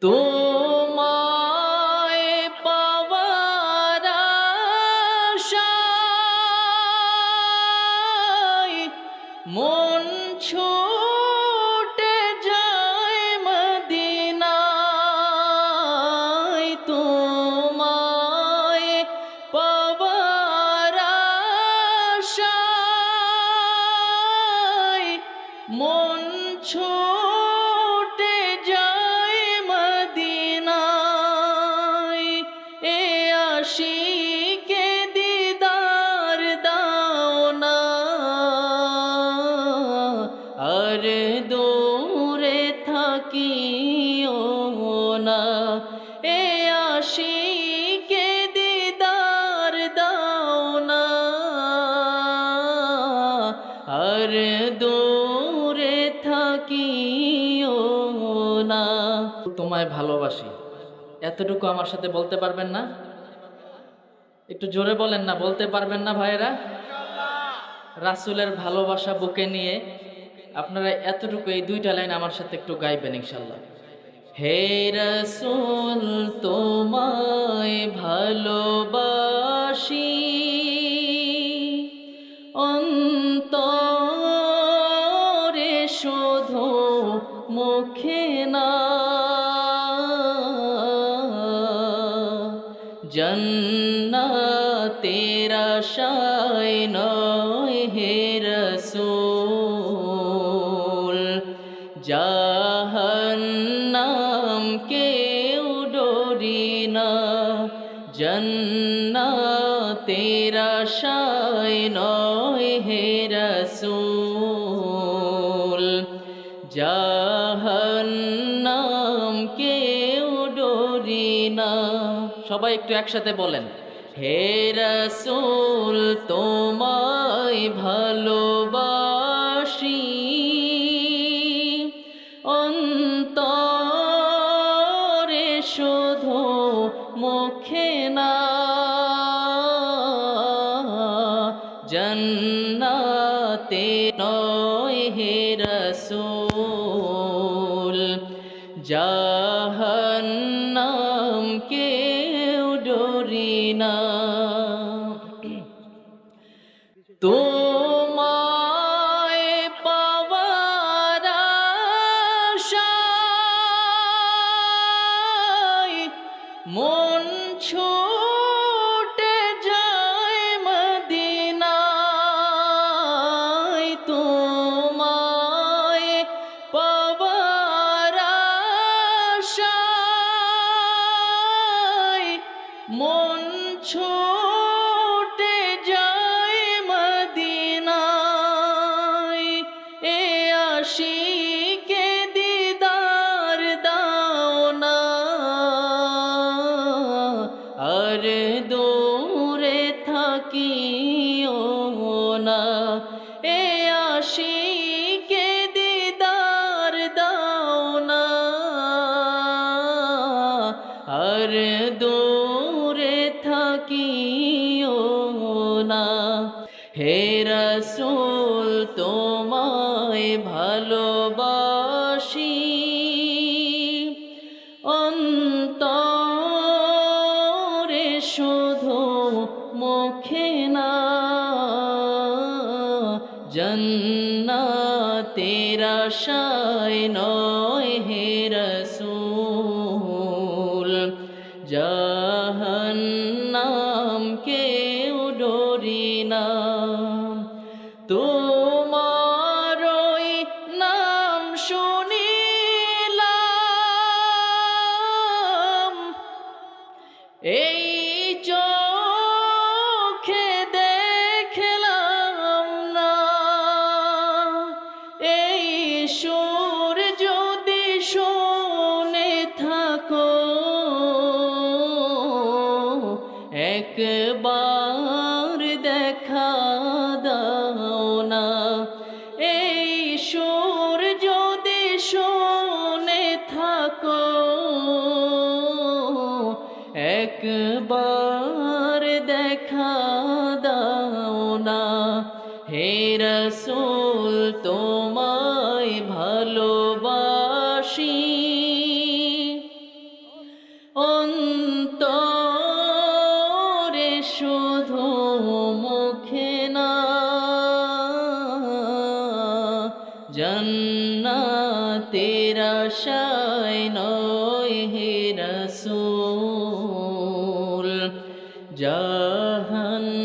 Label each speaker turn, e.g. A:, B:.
A: তোমায় পাওয়ার আশায় মন ছুটে যায় মদিনায়। তোমায় পাওয়ার আশায় মন ছুটে যায় মদিনায়। এ আশিকে দিদার দাও না, আর দূরে থাকিও না। এ আশিকে দিদার দাও না, আর দূরে থাকিও না। তোমায় ভালোবাসি, এতটুকু আমার সাথে বলতে পারবেন না? একটু জোরে বলেন না, বলতে পারবেন না ভাইয়েরা? রাসূলের ভালোবাসা বুকে নিয়ে আপনারা এতটুকু এই দুইটা লাইন আমার সাথে একটু গাইবেন ইনশাআল্লাহ। হে রাসূল তোমায় ভালোবাসি, অন্তরে শুধু মুখে না। জান্নাতের আশায় নয় হে রাসূল, জাহান্নাম কেউ ডরি না। জান্নাতের আশায় নয় হে রাসূল, জাহান্নাম কেউ ডরি না। সবাই একটু একসাথে বলেন, হে রাসূল তোমায় ভালোবাসি, অন্তরে শুধু মুখে না। জান্নাতে নয় হে রাসূল, জাহান্নাম কেউ ডরি না। তোমায় পাওয়ার আশায় মন ছুটে যায় মদিনায়। তোমায় পাওয়ার আশায় মন ছুটে যায় মদিনায়। এ আশিকে দিদার দাও না, আর দূরে থাকিও না। এ আশিকে দিদার দাও না, আর দূরে থাকিও না। হে রাসূল তোমায় ভালোবাসি, অন্তরে শুধু মুখে না। জান্নাতের আশায় নয় হে রাসূল, জাহান্নাম কেউ ডরি না। তোমারই নাম শুনিলাম, এই চোখে দেখলাম না। এই সুর যদি শুনে থাকো, একবার দেখা দাও না। এই সুর যদি শুনে থাকো, একবার দেখা দাও না। হে রাসূল তোমায় ভালোবাসি, জান্নাতের আশায় নয় হে রাসূল জাহান